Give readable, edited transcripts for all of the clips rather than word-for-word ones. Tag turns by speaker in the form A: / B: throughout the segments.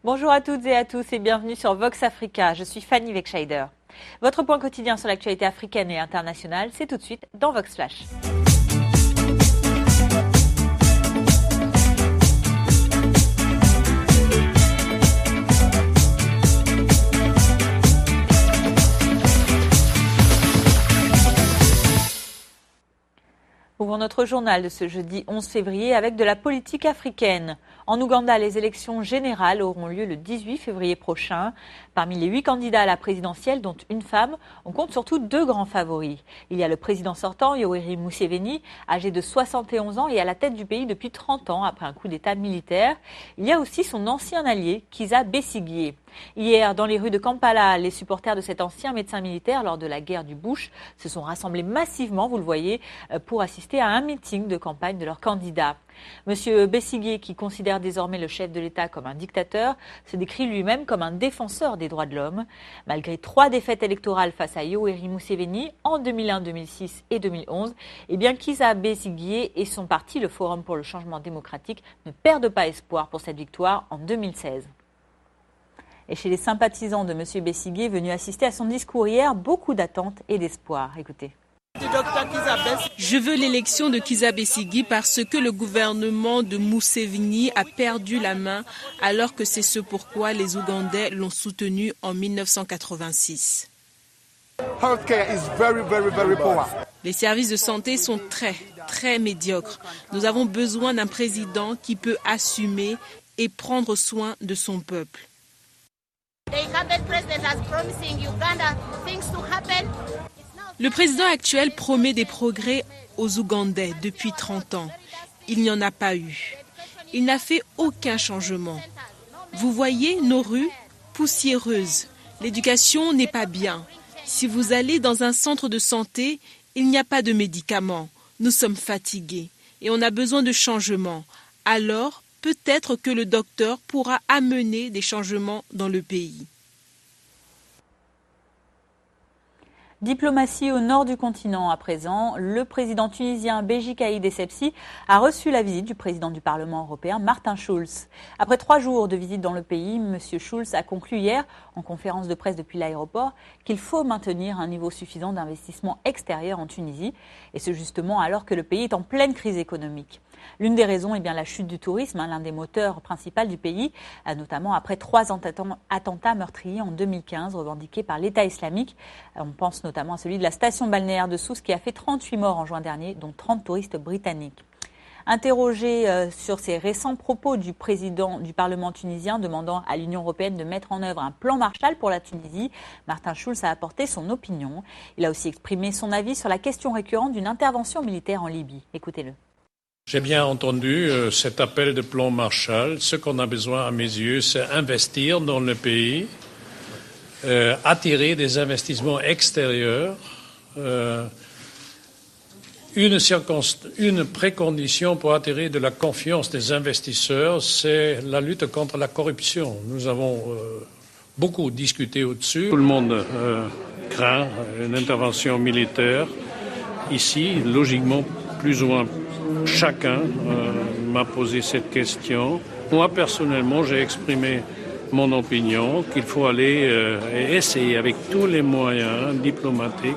A: Bonjour à toutes et à tous et bienvenue sur Vox Africa. Je suis Fanny Wegscheider. Votre point quotidien sur l'actualité africaine et internationale, c'est tout de suite dans Vox Flash. Ouvrons notre journal de ce jeudi 11 février avec de la politique africaine. En Ouganda, les élections générales auront lieu le 18 février prochain. Parmi les 8 candidats à la présidentielle, dont une femme, on compte surtout 2 grands favoris. Il y a le président sortant, Yoweri Museveni, âgé de 71 ans et à la tête du pays depuis 30 ans après un coup d'État militaire. Il y a aussi son ancien allié, Kizza Besigye. Hier, dans les rues de Kampala, les supporters de cet ancien médecin militaire lors de la guerre du Bush se sont rassemblés massivement, vous le voyez, pour assister à un meeting de campagne de leur candidat. Monsieur Besigye, qui considère désormais le chef de l'État comme un dictateur, se décrit lui-même comme un défenseur des droits de l'homme. Malgré 3 défaites électorales face à Yoweri Museveni en 2001, 2006 et 2011, Kizza Besigye et son parti, le Forum pour le changement démocratique, ne perdent pas espoir pour cette victoire en 2016. Et chez les sympathisants de M. Besigye venus assister à son discours hier, beaucoup d'attentes et d'espoir. Écoutez.
B: Je veux l'élection de Kizza Besigye parce que le gouvernement de Museveni a perdu la main alors que c'est ce pourquoi les Ougandais l'ont soutenu en 1986. Les services de santé sont très médiocres. Nous avons besoin d'un président qui peut assumer et prendre soin de son peuple. Le président actuel promet des progrès aux Ougandais depuis 30 ans. Il n'y en a pas eu. Il n'a fait aucun changement. Vous voyez nos rues poussiéreuses. L'éducation n'est pas bien. Si vous allez dans un centre de santé, il n'y a pas de médicaments. Nous sommes fatigués et on a besoin de changements. Alors, peut-être que le docteur pourra amener des changements dans le pays.
A: Diplomatie au nord du continent à présent. Le président tunisien Béji Caïd Essebsi a reçu la visite du président du Parlement européen Martin Schulz. Après 3 jours de visite dans le pays, M. Schulz a conclu hier, en conférence de presse depuis l'aéroport, qu'il faut maintenir un niveau suffisant d'investissement extérieur en Tunisie, et ce justement alors que le pays est en pleine crise économique. L'une des raisons est bien la chute du tourisme, l'un des moteurs principaux du pays, notamment après 3 attentats meurtriers en 2015 revendiqués par l'État islamique. On pense notamment à celui de la station balnéaire de Sousse qui a fait 38 morts en juin dernier, dont 30 touristes britanniques. Interrogé sur ces récents propos du président du Parlement tunisien demandant à l'Union européenne de mettre en œuvre un plan Marshall pour la Tunisie, Martin Schulz a apporté son opinion. Il a aussi exprimé son avis sur la question récurrente d'une intervention militaire en Libye. Écoutez-le.
C: J'ai bien entendu cet appel de plan Marshall. Ce qu'on a besoin, à mes yeux, c'est investir dans le pays, attirer des investissements extérieurs. Une précondition pour attirer de la confiance des investisseurs, c'est la lutte contre la corruption. Nous avons beaucoup discuté au-dessus. Tout le monde craint une intervention militaire. Ici, logiquement, plus ou moins chacun m'a posé cette question. Moi, personnellement, j'ai exprimé mon opinion qu'il faut aller et essayer avec tous les moyens diplomatiques.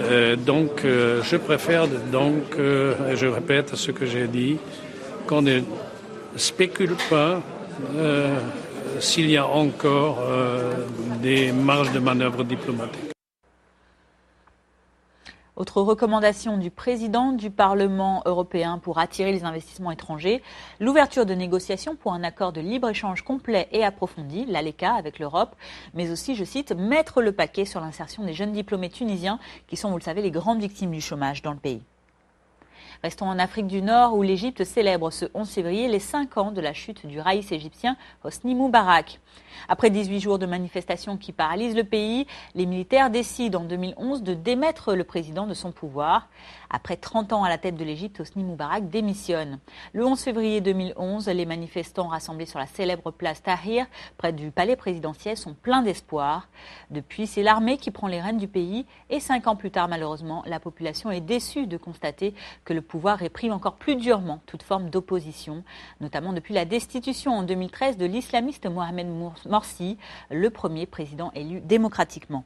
C: Je préfère je répète ce que j'ai dit, qu'on ne spécule pas s'il y a encore des marges de manœuvre diplomatiques.
A: Autre recommandation du président du Parlement européen pour attirer les investissements étrangers, l'ouverture de négociations pour un accord de libre-échange complet et approfondi, l'ALECA, avec l'Europe, mais aussi, je cite, mettre le paquet sur l'insertion des jeunes diplômés tunisiens qui sont, vous le savez, les grandes victimes du chômage dans le pays. Restons en Afrique du Nord où l'Égypte célèbre ce 11 février les 5 ans de la chute du raïs égyptien Hosni Moubarak. Après 18 jours de manifestations qui paralysent le pays, les militaires décident en 2011 de démettre le président de son pouvoir. Après 30 ans à la tête de l'Égypte, Hosni Moubarak démissionne. Le 11 février 2011, les manifestants rassemblés sur la célèbre place Tahrir, près du palais présidentiel, sont pleins d'espoir. Depuis, c'est l'armée qui prend les rênes du pays et 5 ans plus tard, malheureusement, la population est déçue de constater que le pouvoir réprime encore plus durement toute forme d'opposition, notamment depuis la destitution en 2013 de l'islamiste Mohamed Morsi, le premier président élu démocratiquement.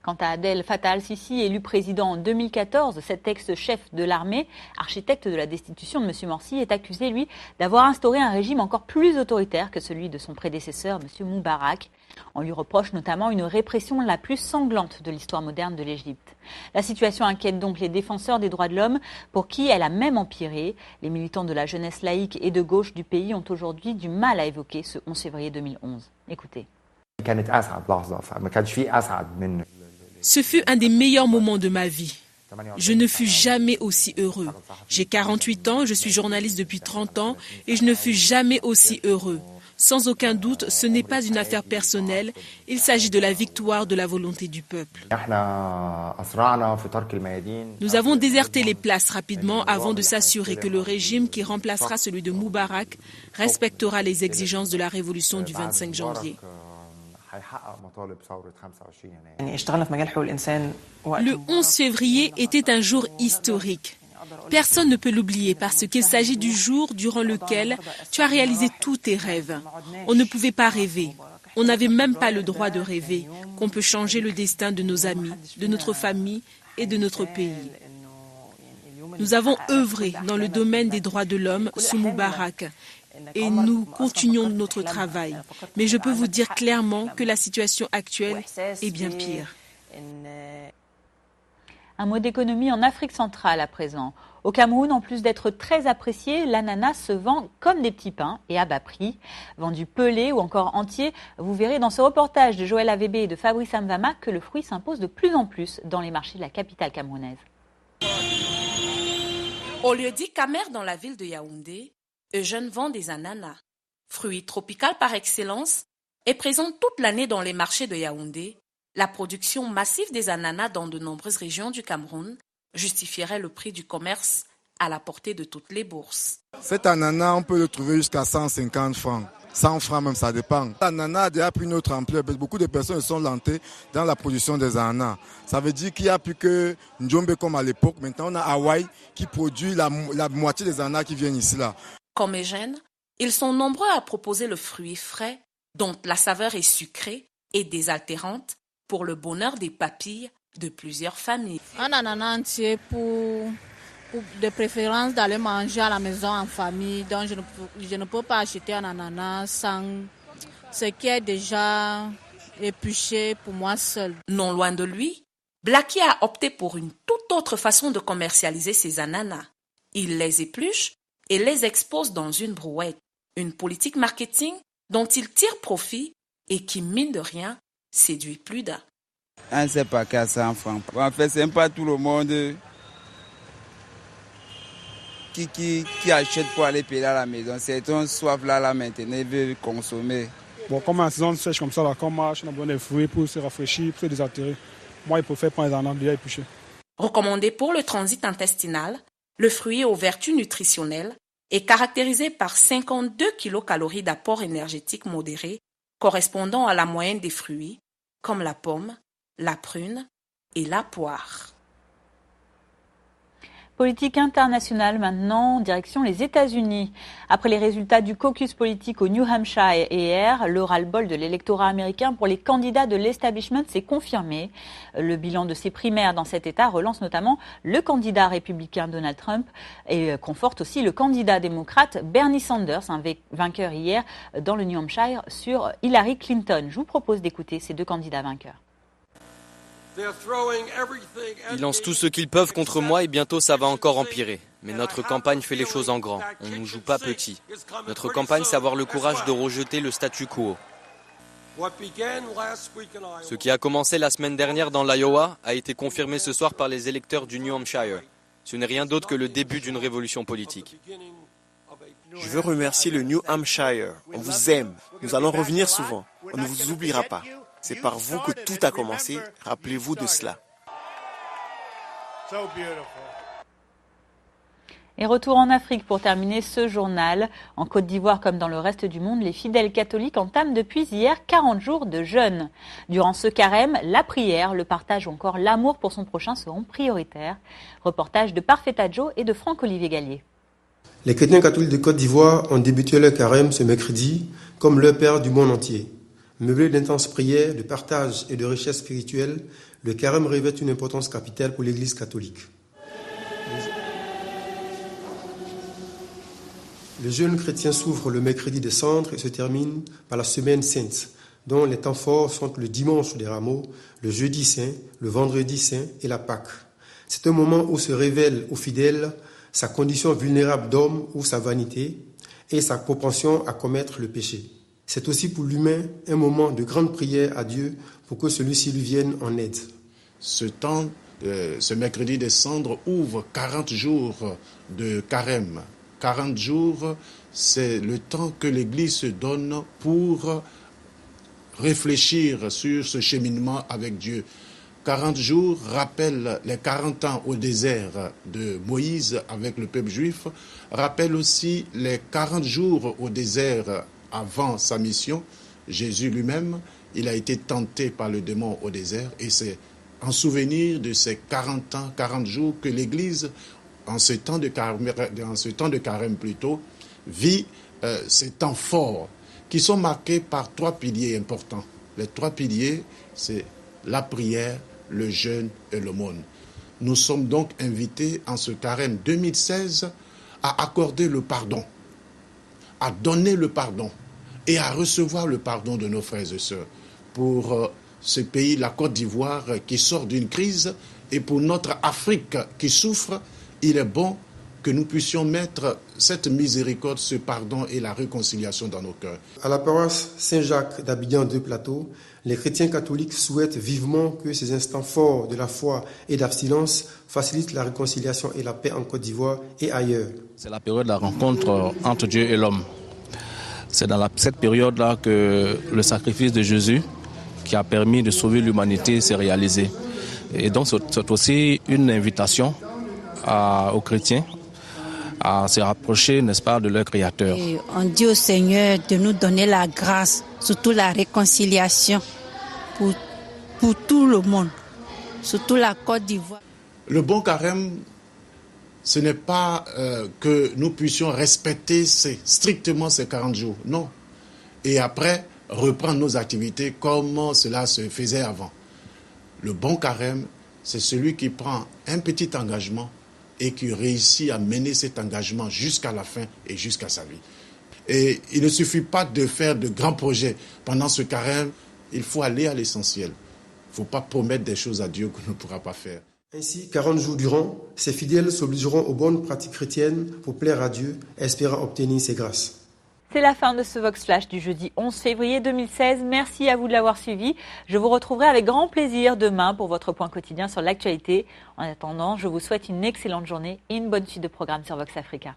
A: Quant à Abdel Fattah al-Sisi, élu président en 2014, cet ex-chef de l'armée, architecte de la destitution de M. Morsi, est accusé, lui, d'avoir instauré un régime encore plus autoritaire que celui de son prédécesseur, M. Moubarak. On lui reproche notamment une répression la plus sanglante de l'histoire moderne de l'Égypte. La situation inquiète donc les défenseurs des droits de l'homme, pour qui elle a même empiré. Les militants de la jeunesse laïque et de gauche du pays ont aujourd'hui du mal à évoquer ce 11 février 2011. Écoutez.
B: Ce fut un des meilleurs moments de ma vie. Je ne fus jamais aussi heureux. J'ai 48 ans, je suis journaliste depuis 30 ans et je ne fus jamais aussi heureux. Sans aucun doute, ce n'est pas une affaire personnelle, il s'agit de la victoire de la volonté du peuple. Nous avons déserté les places rapidement avant de s'assurer que le régime qui remplacera celui de Moubarak respectera les exigences de la révolution du 25 janvier. Le 11 février était un jour historique. Personne ne peut l'oublier parce qu'il s'agit du jour durant lequel tu as réalisé tous tes rêves. On ne pouvait pas rêver. On n'avait même pas le droit de rêver qu'on peut changer le destin de nos amis, de notre famille et de notre pays. Nous avons œuvré dans le domaine des droits de l'homme sous Moubarak. Et nous continuons notre travail. Mais je peux vous dire clairement que la situation actuelle est bien pire.
A: Un mot d'économie en Afrique centrale à présent. Au Cameroun, en plus d'être très apprécié, l'ananas se vend comme des petits pains et à bas prix. Vendu pelé ou encore entier, vous verrez dans ce reportage de Joël Avébé et de Fabrice Amvama que le fruit s'impose de plus en plus dans les marchés de la capitale camerounaise.
D: Au lieu-dit Camer dans la ville de Yaoundé, Eugène vend des ananas. Fruit tropical par excellence et présent toute l'année dans les marchés de Yaoundé, la production massive des ananas dans de nombreuses régions du Cameroun justifierait le prix du commerce à la portée de toutes les bourses.
E: Cet ananas, on peut le trouver jusqu'à 150 francs. 100 francs même, ça dépend. L'ananas a déjà pris une autre ampleur. Beaucoup de personnes sont lentées dans la production des ananas. Ça veut dire qu'il n'y a plus que Njombe comme à l'époque. Maintenant, on a Hawaï qui produit la moitié des ananas qui viennent ici là.
D: Comme Eugène, ils sont nombreux à proposer le fruit frais dont la saveur est sucrée et désaltérante pour le bonheur des papilles de plusieurs familles.
F: Un ananas entier pour de préférence d'aller manger à la maison en famille. Donc je ne peux pas acheter un ananas sans ce qui est déjà épluché pour moi seul.
D: Non loin de lui, Blacky a opté pour une toute autre façon de commercialiser ses ananas. Il les épluche et les expose dans une brouette. Une politique marketing dont il tire profit et qui, mine de rien, séduit plus d'un.
G: Un seul paquet à 100 francs. En fait, c'est pas tout le monde qui achète pour aller payer à la maison. C'est un soif là maintenant, il veut consommer.
H: Bon, comme en saison sèche comme ça, là, quand on marche, on a besoin des fruits pour se rafraîchir, pour se désaltérer. Moi, il préfère prendre les ananas déjà épluchés.
D: Recommandé pour le transit intestinal, le fruit aux vertus nutritionnelles est caractérisé par 52 kilocalories d'apport énergétique modéré, correspondant à la moyenne des fruits, comme la pomme, la prune et la poire.
A: Politique internationale maintenant, direction les États-Unis. Après les résultats du caucus politique au New Hampshire hier, le ras-le-bol de l'électorat américain pour les candidats de l'establishment s'est confirmé. Le bilan de ces primaires dans cet État relance notamment le candidat républicain Donald Trump et conforte aussi le candidat démocrate Bernie Sanders, un vainqueur hier dans le New Hampshire sur Hillary Clinton. Je vous propose d'écouter ces deux candidats vainqueurs.
I: Ils lancent tout ce qu'ils peuvent contre moi et bientôt ça va encore empirer. Mais notre campagne fait les choses en grand. On ne nous joue pas petit. Notre campagne, c'est avoir le courage de rejeter le statu quo. Ce qui a commencé la semaine dernière dans l'Iowa a été confirmé ce soir par les électeurs du New Hampshire. Ce n'est rien d'autre que le début d'une révolution politique.
J: Je veux remercier le New Hampshire. On vous aime. Nous allons revenir souvent. On ne vous oubliera pas. C'est par vous que tout a commencé. Rappelez-vous de cela.
A: Et retour en Afrique pour terminer ce journal. En Côte d'Ivoire comme dans le reste du monde, les fidèles catholiques entament depuis hier 40 jours de jeûne. Durant ce carême, la prière, le partage ou encore l'amour pour son prochain seront prioritaires. Reportage de Parfait Adjo et de Franck-Olivier Gallier.
K: Les chrétiens catholiques de Côte d'Ivoire ont débuté leur carême ce mercredi, comme leur Père du monde entier. Meublé d'intenses prières, de partage et de richesse spirituelle, le carême revêt une importance capitale pour l'Église catholique. Le jeûne chrétien s'ouvre le mercredi des Cendres et se termine par la Semaine Sainte, dont les temps forts sont le dimanche des Rameaux, le jeudi saint, le vendredi saint et la Pâque. C'est un moment où se révèle aux fidèles sa condition vulnérable d'homme ou sa vanité et sa propension à commettre le péché. C'est aussi pour l'humain un moment de grande prière à Dieu pour que celui-ci lui vienne en aide.
L: Ce temps, ce mercredi des Cendres ouvre 40 jours de carême. 40 jours, c'est le temps que l'Église se donne pour réfléchir sur ce cheminement avec Dieu. 40 jours rappellent les 40 ans au désert de Moïse avec le peuple juif, rappellent aussi les 40 jours au désert avant sa mission. Jésus lui-même, il a été tenté par le démon au désert et c'est en souvenir de ces 40 ans, 40 jours que l'Église, en ce temps de carême plutôt, vit ces temps forts qui sont marqués par 3 piliers importants. Les 3 piliers, c'est la prière, le jeûne et l'aumône. Nous sommes donc invités en ce carême 2016 à accorder le pardon, à donner le pardon et à recevoir le pardon de nos frères et sœurs pour ce pays, la Côte d'Ivoire, qui sort d'une crise et pour notre Afrique qui souffre. Il est bon que nous puissions mettre cette miséricorde, ce pardon et la réconciliation dans nos cœurs.
K: À la paroisse Saint-Jacques d'Abidjan 2 Plateau, les chrétiens catholiques souhaitent vivement que ces instants forts de la foi et d'abstinence facilitent la réconciliation et la paix en Côte d'Ivoire et ailleurs.
M: C'est la période de la rencontre entre Dieu et l'homme. C'est dans cette période-là que le sacrifice de Jésus, qui a permis de sauver l'humanité, s'est réalisé. Et donc c'est aussi une invitation aux chrétiens à se rapprocher, n'est-ce pas, de leur Créateur.
N: Et on dit au Seigneur de nous donner la grâce, surtout la réconciliation pour tout le monde, surtout la Côte d'Ivoire.
L: Le bon carême, ce n'est pas que nous puissions respecter strictement ces 40 jours, non. Et après, reprendre nos activités comme cela se faisait avant. Le bon carême, c'est celui qui prend un petit engagement et qui réussit à mener cet engagement jusqu'à la fin et jusqu'à sa vie. Et il ne suffit pas de faire de grands projets pendant ce carême, il faut aller à l'essentiel. Il ne faut pas promettre des choses à Dieu qu'on ne pourra pas faire.
K: Ainsi, 40 jours durant, ces fidèles s'obligeront aux bonnes pratiques chrétiennes pour plaire à Dieu, espérant obtenir ses grâces.
A: C'est la fin de ce Vox Flash du jeudi 11 février 2016. Merci à vous de l'avoir suivi. Je vous retrouverai avec grand plaisir demain pour votre point quotidien sur l'actualité. En attendant, je vous souhaite une excellente journée et une bonne suite de programmes sur Vox Africa.